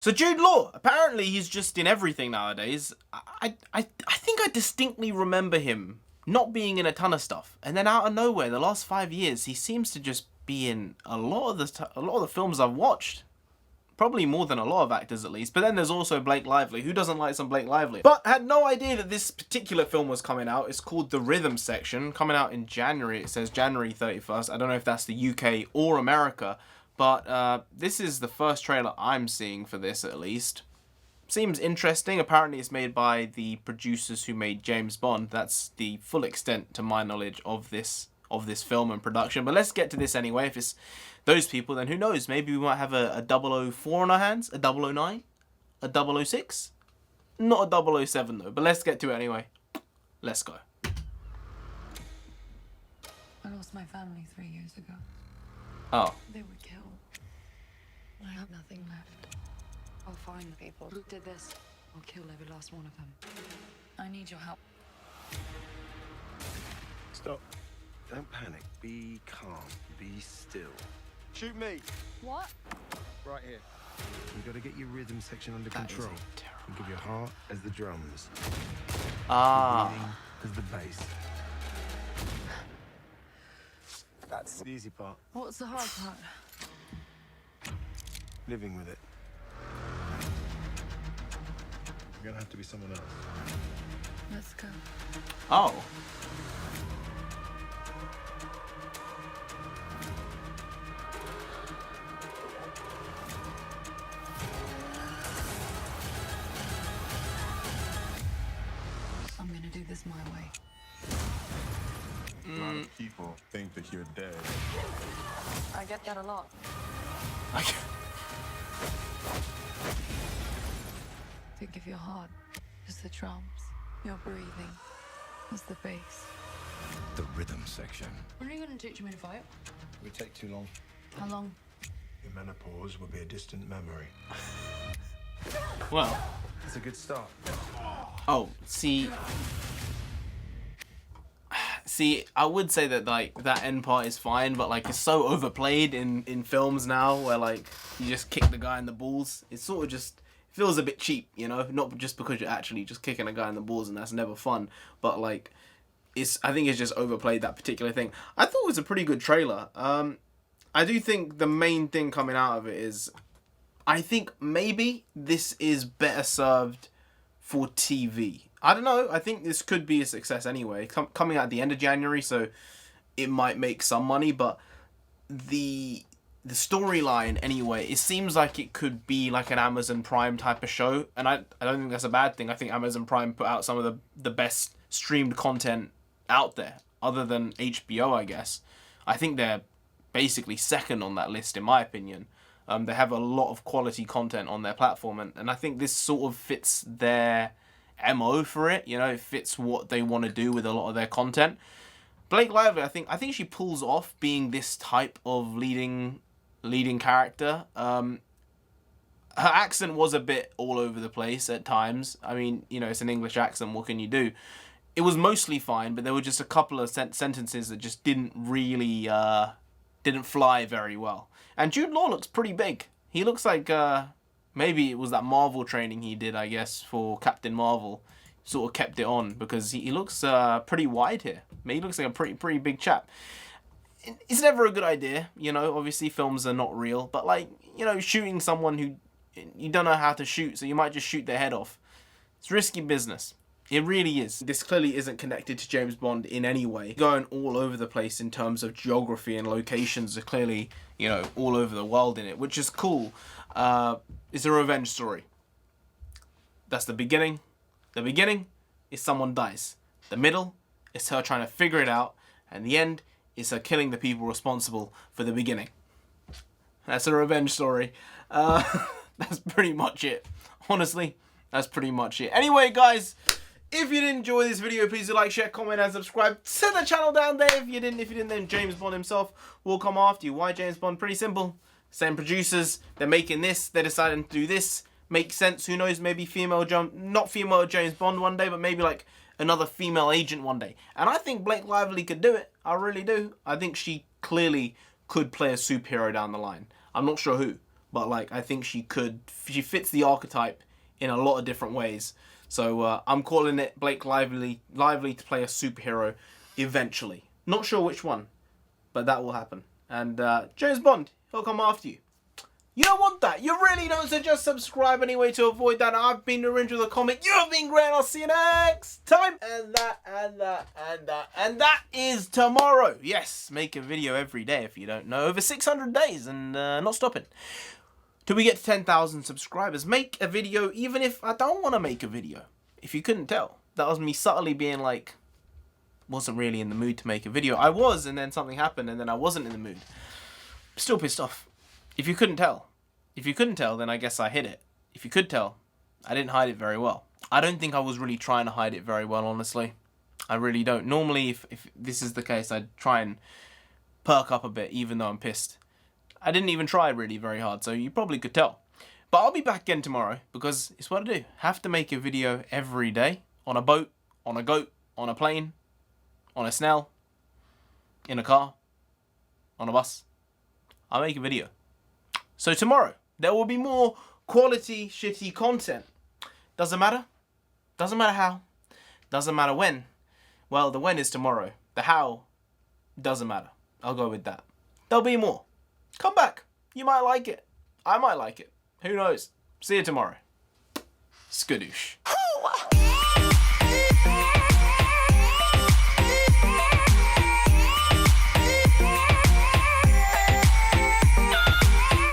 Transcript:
So Jude Law, apparently he's just in everything nowadays. I think I distinctly remember him not being in a ton of stuff, and then out of nowhere, the last 5 years, he seems to just be in a lot of the films I've watched. Probably more than a lot of actors at least. But then there's also Blake Lively. Who doesn't like some Blake Lively? But had no idea that this particular film was coming out. It's called The Rhythm Section. Coming out in January. It says January 31st. I don't know if that's the UK or America. But this is the first trailer I'm seeing for this at least. Seems interesting. Apparently it's made by the producers who made James Bond. That's the full extent to my knowledge of this film and production. But let's get to this anyway. If it's those people, then who knows? Maybe we might have a 004 on our hands, a 009, a 006. Not a 007 though, but let's get to it anyway. Let's go. I lost my family 3 years ago. Oh. They were killed. I have nothing left. I'll find the people who did this. I'll kill every last one of them. I need your help. Stop. Don't panic. Be calm. Be still. Shoot me. What? Right here. You've got to get your rhythm section under control. And give your heart as the drums. Ah. Breathing as the bass. That's the easy part. What's the hard part? Living with it. You're gonna have to be someone else. Let's go. Oh. I'm gonna do this my way. A lot of people think that you're dead. I get that a lot. Think of your heart as the drums. Your breathing as the bass. The rhythm section. When are you gonna teach me to fight? It would take too long. How long? Your menopause will be a distant memory. Well. It's a good start. Oh, see, I would say that like that end part is fine, but like it's so overplayed in films now, where like you just kick the guy in the balls. It sort of just feels a bit cheap, you know. Not just because you're actually just kicking a guy in the balls, and that's never fun. But like, I think it's just overplayed, that particular thing. I thought it was a pretty good trailer. I do think the main thing coming out of it is, I think maybe this is better served for TV. I don't know. I think this could be a success anyway. Coming out at the end of January, so it might make some money. But the storyline anyway, it seems like it could be like an Amazon Prime type of show, and I don't think that's a bad thing. I think Amazon Prime put out some of the best streamed content out there, other than HBO, I guess. I think they're basically second on that list in my opinion. They have a lot of quality content on their platform, and I think this sort of fits their MO for it. You know, it fits what they want to do with a lot of their content. Blake Lively, I think she pulls off being this type of leading character. Her accent was a bit all over the place at times. I mean, you know, it's an English accent. What can you do? It was mostly fine, but there were just a couple of sentences that just didn't really didn't fly very well. And Jude Law looks pretty big. He looks like maybe it was that Marvel training he did, I guess, for Captain Marvel. Sort of kept it on, because he looks pretty wide here. I mean, he looks like a pretty big chap. It's never a good idea, you know. Obviously, films are not real, but like, you know, shooting someone who you don't know how to shoot, so you might just shoot their head off. It's risky business. It really is. This clearly isn't connected to James Bond in any way. Going all over the place in terms of geography, and locations are clearly, you know, all over the world in it, which is cool. It's a revenge story. That's the beginning. The beginning is someone dies. The middle is her trying to figure it out. And the end is her killing the people responsible for the beginning. That's a revenge story. That's pretty much it. Honestly, that's pretty much it. Anyway, guys, if you did enjoy this video, please do like, share, comment, and subscribe to the channel down there. If you didn't, then James Bond himself will come after you. Why James Bond? Pretty simple. Same producers. They're making this. They're deciding to do this. Makes sense. Who knows? Maybe not female James Bond one day, but maybe like another female agent one day. And I think Blake Lively could do it. I really do. I think she clearly could play a superhero down the line. I'm not sure who, but like I think she fits the archetype in a lot of different ways. So I'm calling it Blake Lively to play a superhero eventually. Not sure which one, but that will happen. And James Bond, he'll come after you. You don't want that. You really don't. So just subscribe anyway to avoid that. I've been NarendraTheComic. You've been great. I'll see you next time. And that is tomorrow. Yes, make a video every day if you don't know. Over 600 days and not stopping. Till we get to 10,000 subscribers. Make a video even if I don't want to make a video. If you couldn't tell. That was me subtly being like, wasn't really in the mood to make a video. I was, and then something happened and then I wasn't in the mood. Still pissed off. If you couldn't tell. If you couldn't tell, then I guess I hid it. If you could tell, I didn't hide it very well. I don't think I was really trying to hide it very well, honestly. I really don't. Normally, if this is the case, I'd try and perk up a bit, even though I'm pissed. I didn't even try really very hard, so you probably could tell. But I'll be back again tomorrow, because it's what I do. Have to make a video every day. On a boat, on a goat, on a plane, on a snail, in a car, on a bus. I'll make a video. So tomorrow, there will be more quality, shitty content. Doesn't matter. Doesn't matter how. Doesn't matter when. Well, the when is tomorrow. The how doesn't matter. I'll go with that. There'll be more. Come back. You might like it. I might like it. Who knows? See you tomorrow. Skadoosh.